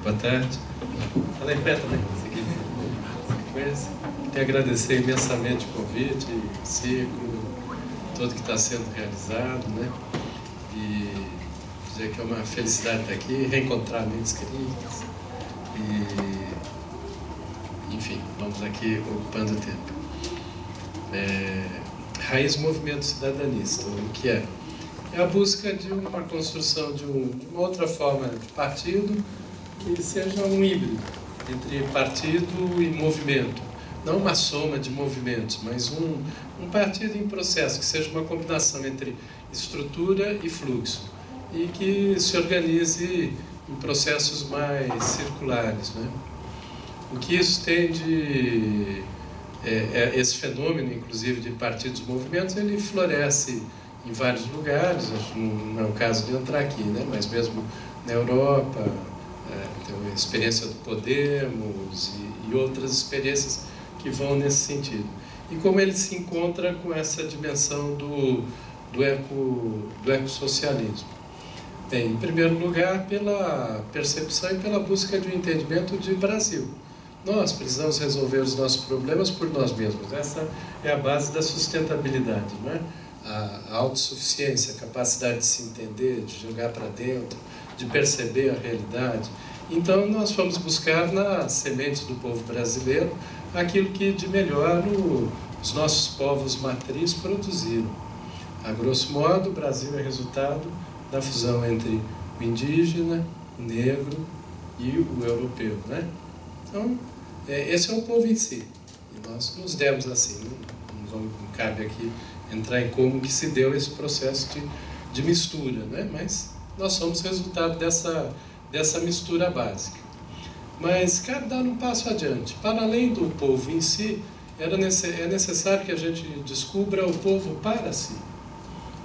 Boa tarde. Fala em pé também. Quero agradecer imensamente o convite, o ciclo, tudo que está sendo realizado, né? E dizer que é uma felicidade estar aqui, reencontrar amigos queridos. E, enfim, vamos aqui ocupando o tempo. Raiz Movimento Cidadanista, o que é? É a busca de uma construção de uma outra forma de partido que seja um híbrido entre partido e movimento. Não uma soma de movimentos, mas um partido em processo, que seja uma combinação entre estrutura e fluxo, e que se organize em processos mais circulares, né? O que isso tem de... esse fenômeno, inclusive, de partidos e movimentos, ele floresce em vários lugares, não é o caso de entrar aqui, né? Mas mesmo na Europa, tem a experiência do Podemos e outras experiências que vão nesse sentido. E como ele se encontra com essa dimensão do ecossocialismo? Bem, em primeiro lugar, pela percepção e pela busca de um entendimento de Brasil. Nós precisamos resolver os nossos problemas por nós mesmos. Essa é a base da sustentabilidade, não é? A autossuficiência, a capacidade de se entender, de jogar para dentro, de perceber a realidade. Então, nós fomos buscar nas sementes do povo brasileiro aquilo que de melhor os nossos povos matriz produziram. A grosso modo, o Brasil é resultado da fusão entre o indígena, o negro e o europeu, né? Então, esse é o povo em si. E nós nos demos assim. Não cabe aqui entrar em como que se deu esse processo de mistura, né? Mas nós somos resultado dessa mistura básica. Mas cabe dar um passo adiante. Para além do povo em si, é necessário que a gente descubra o povo para si.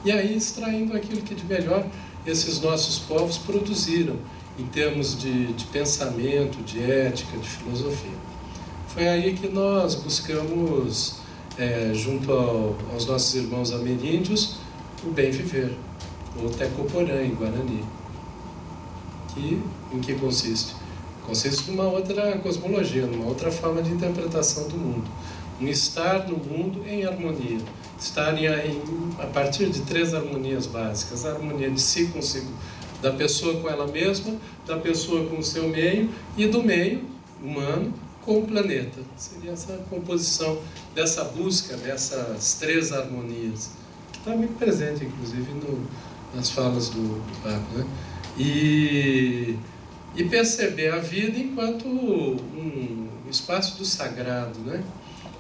E aí extraindo aquilo que de melhor esses nossos povos produziram, em termos de pensamento, de ética, de filosofia. Foi aí que nós buscamos, junto aos nossos irmãos ameríndios, o bem viver, ou Tecoporã, em Guarani. Em que consiste? Consiste numa outra cosmologia, numa outra forma de interpretação do mundo. Um estar no mundo em harmonia. Estar a partir de 3 harmonias básicas. A harmonia de si consigo, da pessoa com ela mesma, da pessoa com o seu meio e do meio humano com o planeta. Seria essa composição dessa busca dessas 3 harmonias, que está muito presente, inclusive, nas falas do Papa, né? E perceber a vida enquanto um espaço do sagrado, né?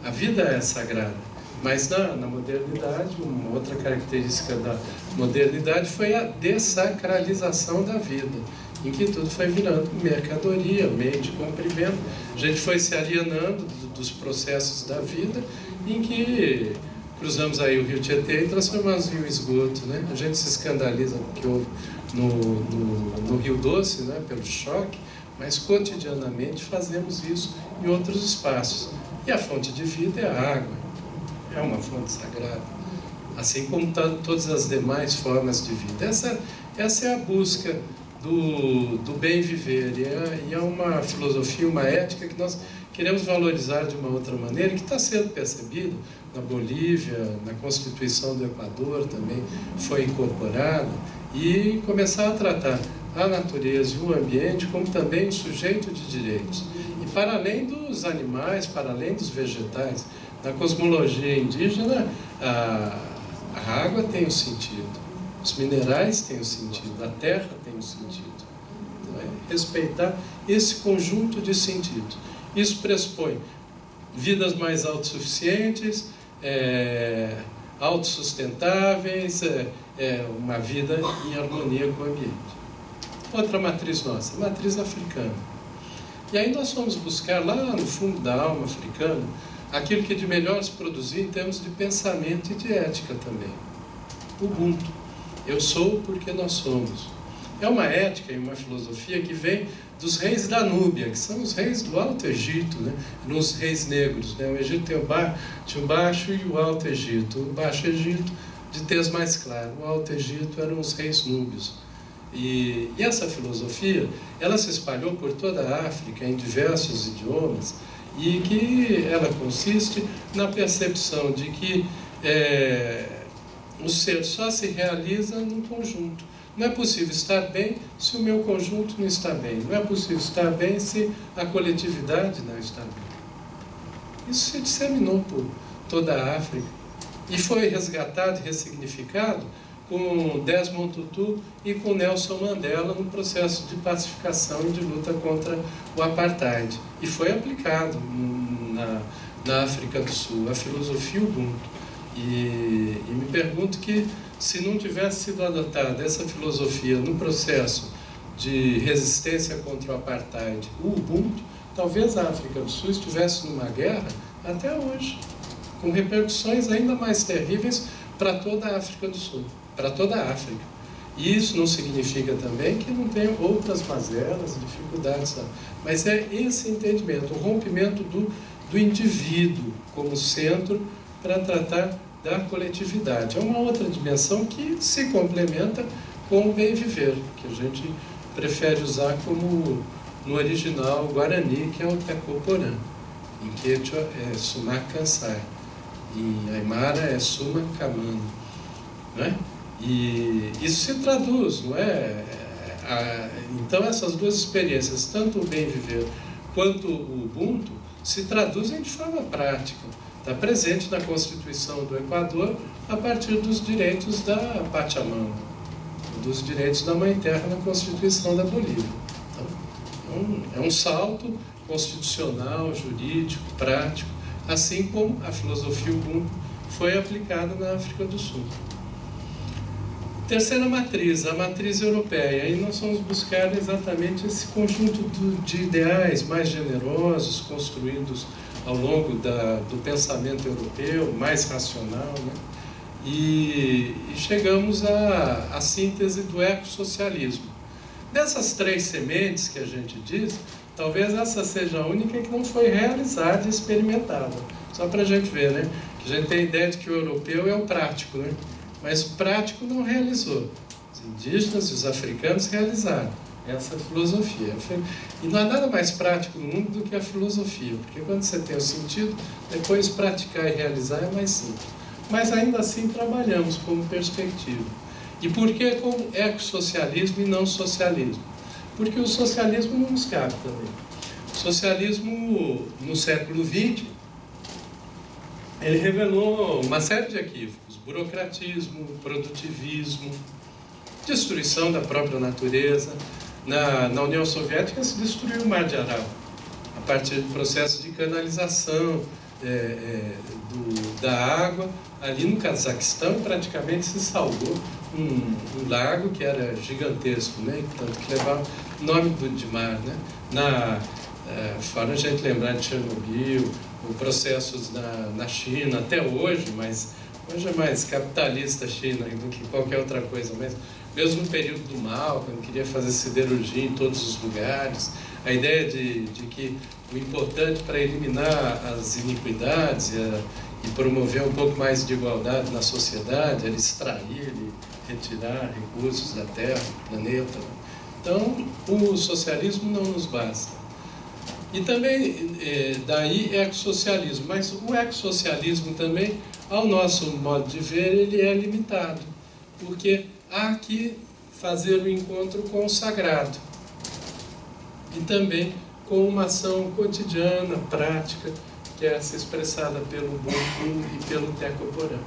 A vida é sagrada, mas na modernidade, uma outra característica da modernidade foi a dessacralização da vida, em que tudo foi virando mercadoria, meio de compra e venda. A gente foi se alienando dos processos da vida, em que cruzamos aí o Rio Tietê e transformamos em um esgoto, né? A gente se escandaliza porque houve no Rio Doce, né, pelo choque, mas cotidianamente fazemos isso em outros espaços. E a fonte de vida é a água, é uma fonte sagrada, assim como todas as demais formas de vida. Essa é a busca do bem viver, e é uma filosofia, uma ética que nós queremos valorizar de uma outra maneira, que está sendo percebido na Bolívia, na Constituição do Equador também foi incorporada, e começar a tratar a natureza e o ambiente como também um sujeito de direitos. E para além dos animais, para além dos vegetais, na cosmologia indígena, a água tem um sentido, os minerais têm um sentido, a terra tem um sentido. Então, respeitar esse conjunto de sentidos. Isso pressupõe vidas mais autossuficientes, autossustentáveis, uma vida em harmonia com o ambiente. Outra matriz nossa, a matriz africana. E aí nós fomos buscar lá no fundo da alma africana aquilo que de melhor se produzir em termos de pensamento e de ética também. Ubuntu. Eu sou porque nós somos. É uma ética e uma filosofia que vem dos reis da Núbia, que são os reis do Alto Egito, né? Os reis negros, né? O Egito tinha o Baixo e o Alto Egito. O Baixo Egito, de tez mais clara. O Alto Egito eram os reis núbios. E essa filosofia, ela se espalhou por toda a África, em diversos idiomas, e que ela consiste na percepção de que o ser só se realiza num conjunto. Não é possível estar bem se o meu conjunto não está bem. Não é possível estar bem se a coletividade não está bem. Isso se disseminou por toda a África e foi resgatado e ressignificado com Desmond Tutu e com Nelson Mandela no processo de pacificação e de luta contra o apartheid. E foi aplicado na África do Sul, a filosofia Ubuntu. E me pergunto que, se não tivesse sido adotada essa filosofia no processo de resistência contra o apartheid, o Ubuntu, talvez a África do Sul estivesse numa guerra até hoje, com repercussões ainda mais terríveis para toda a África do Sul, para toda a África. E isso não significa também que não tenha outras mazelas, dificuldades, mas é esse entendimento, o rompimento do indivíduo como centro para tratar da coletividade. É uma outra dimensão que se complementa com o bem viver, que a gente prefere usar como no original guarani, que é o Tecoporã. Em Quechua é Sumac Kansai, em Aymara é Suma Kamano, né? E isso se traduz, não é? Então essas duas experiências, tanto o bem viver quanto o Ubuntu, se traduzem de forma prática. Está presente na Constituição do Equador a partir dos direitos da Pachamama, dos direitos da Mãe Terra na Constituição da Bolívia. Então, é um salto constitucional, jurídico, prático, assim como a filosofia Ubuntu foi aplicada na África do Sul. Terceira matriz, a matriz europeia. Aí nós vamos buscar exatamente esse conjunto de ideais mais generosos, construídos ao longo do pensamento europeu, mais racional, né? E chegamos à síntese do ecossocialismo. Dessas três sementes que a gente diz, talvez essa seja a única que não foi realizada e experimentada. Só para a gente ver, né? Que a gente tem a ideia de que o europeu é o prático, né? Mas o prático não realizou. Os indígenas e os africanos realizaram essa filosofia. E não há nada mais prático no mundo do que a filosofia, porque quando você tem o sentido, depois praticar e realizar é mais simples. Mas ainda assim trabalhamos como perspectiva. E por que como ecossocialismo e não socialismo? Porque o socialismo não nos cabe também. O socialismo, no século XX, ele revelou uma série de equívocos: burocratismo, produtivismo, destruição da própria natureza. Na União Soviética se destruiu o Mar de Aral, a partir do processo de canalização da água. Ali no Cazaquistão praticamente se salvou um lago que era gigantesco, né? Tanto que levava o nome de mar, né? Fora a gente lembrar de Chernobyl, processos na China até hoje, mas hoje é mais capitalista a China do que qualquer outra coisa, mas mesmo no período do Mao, quando queria fazer siderurgia em todos os lugares, a ideia de que o importante para eliminar as iniquidades e promover um pouco mais de igualdade na sociedade era extrair e retirar recursos da terra, do planeta. Então, o socialismo não nos basta. E também, daí, ecossocialismo. Mas o ecossocialismo também, ao nosso modo de ver, ele é limitado, porque há que fazer o encontro com o sagrado e também com uma ação cotidiana, prática, que é essa expressada pelo Ubuntu e pelo Tecoporã.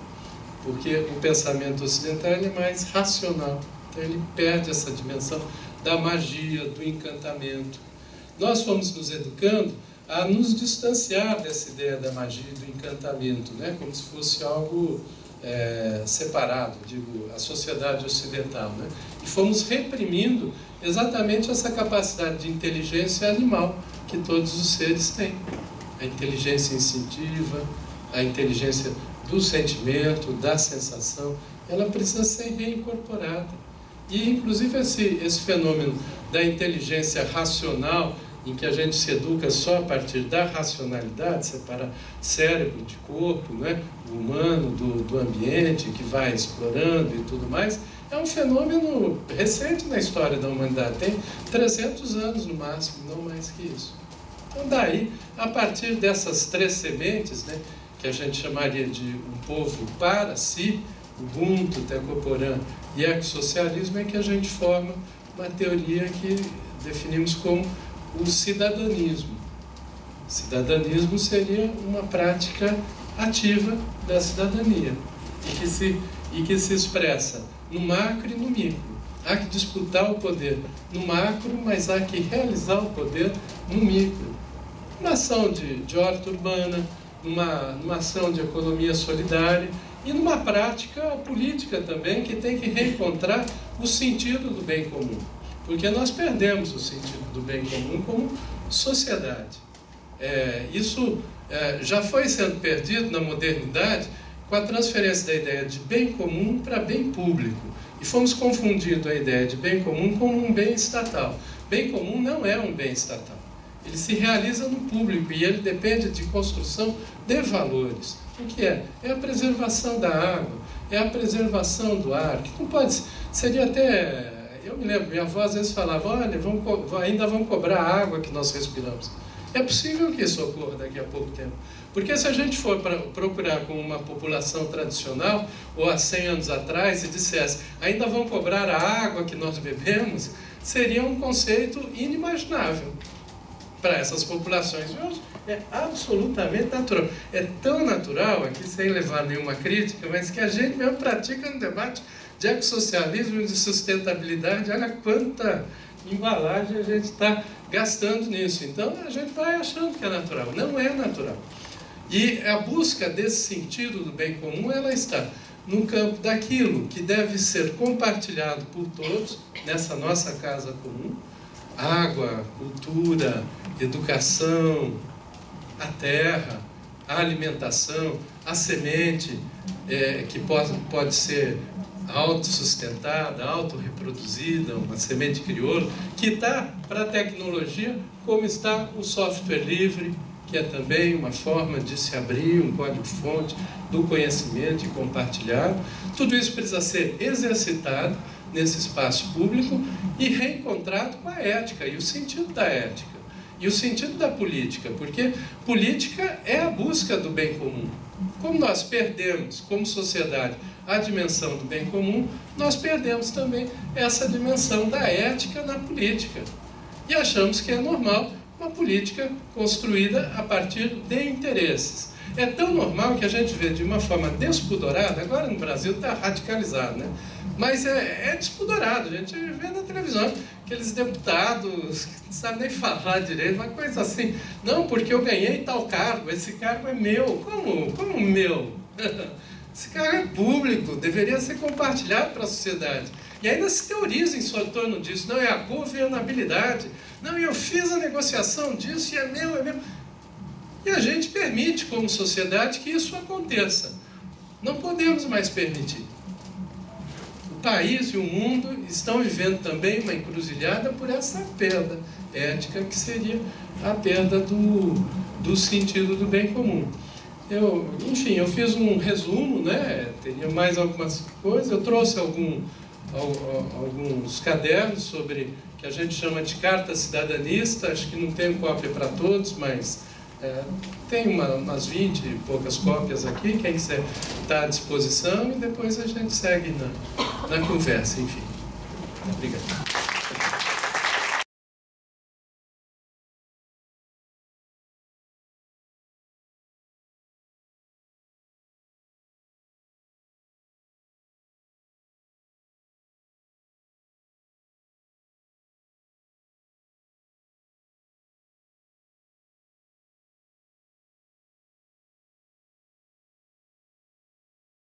Porque o pensamento ocidental é mais racional, então ele perde essa dimensão da magia, do encantamento. Nós fomos nos educando a nos distanciar dessa ideia da magia e do encantamento, né? Como se fosse algo separado, digo, a sociedade ocidental, né? E fomos reprimindo exatamente essa capacidade de inteligência animal que todos os seres têm. A inteligência instintiva, a inteligência do sentimento, da sensação, ela precisa ser reincorporada. E, inclusive, esse fenômeno da inteligência racional em que a gente se educa só a partir da racionalidade, separa cérebro de corpo, né? O humano do ambiente, que vai explorando e tudo mais, é um fenômeno recente na história da humanidade. Tem 300 anos no máximo, não mais que isso. Então daí, a partir dessas 3 sementes, né, que a gente chamaria de um povo para si, Ubuntu, Tecoporã e ecossocialismo, é que a gente forma uma teoria que definimos como o cidadanismo. Cidadanismo seria uma prática ativa da cidadania e que se expressa no macro e no micro. Há que disputar o poder no macro, mas há que realizar o poder no micro. Uma ação de horta urbana, numa ação de economia solidária e numa prática política também, que tem que reencontrar o sentido do bem comum. Porque nós perdemos o sentido do bem comum como sociedade. Isso já foi sendo perdido na modernidade com a transferência da ideia de bem comum para bem público. E fomos confundindo a ideia de bem comum com um bem estatal. Bem comum não é um bem estatal. Ele se realiza no público e ele depende de construção de valores. O que é? É a preservação da água, é a preservação do ar, que não pode... Seria até... Eu me lembro, minha avó às vezes falava, olha, ainda vão cobrar a água que nós respiramos. É possível que isso ocorra daqui a pouco tempo. Porque se a gente for procurar com uma população tradicional, ou há 100 anos atrás, e dissesse, ainda vão cobrar a água que nós bebemos, seria um conceito inimaginável para essas populações. Hoje é absolutamente natural. É tão natural, aqui sem levar nenhuma crítica, mas que a gente mesmo pratica no debate de ecossocialismo e de sustentabilidade. Olha quanta embalagem a gente está gastando nisso. Então a gente vai achando que é natural. Não é natural. E a busca desse sentido do bem comum, ela está no campo daquilo que deve ser compartilhado por todos, nessa nossa casa comum: água, cultura, educação, a terra, a alimentação, a semente, que pode ser autossustentada, autorreproduzida, uma semente crioula, que está para a tecnologia, como está o software livre, que é também uma forma de se abrir um código-fonte do conhecimento e compartilhado. Tudo isso precisa ser exercitado nesse espaço público e reencontrado com a ética e o sentido da ética e o sentido da política, porque política é a busca do bem comum. Como nós perdemos, como sociedade, a dimensão do bem comum, nós perdemos também essa dimensão da ética na política. E achamos que é normal uma política construída a partir de interesses. É tão normal que a gente vê de uma forma despudorada, agora no Brasil está radicalizado, né? Mas é despudorado, a gente vê na televisão aqueles deputados que não sabem nem falar direito, uma coisa assim. Não, porque eu ganhei tal cargo, esse cargo é meu. Como meu? Esse cargo é público, deveria ser compartilhado para a sociedade. E ainda se teoriza em torno disso. Não, é a governabilidade. Não, eu fiz a negociação disso e é meu, é meu. E a gente permite, como sociedade, que isso aconteça. Não podemos mais permitir. O país e o mundo estão vivendo também uma encruzilhada por essa perda ética, que seria a perda do sentido do bem comum. Enfim, eu fiz um resumo, né? Teria mais algumas coisas. Eu trouxe alguns cadernos sobre, que a gente chama de carta cidadanista. Acho que não tem cópia para todos, mas tem umas 20 e poucas cópias aqui. Quem quiser está à disposição, e depois a gente segue na conversa. Enfim, obrigado.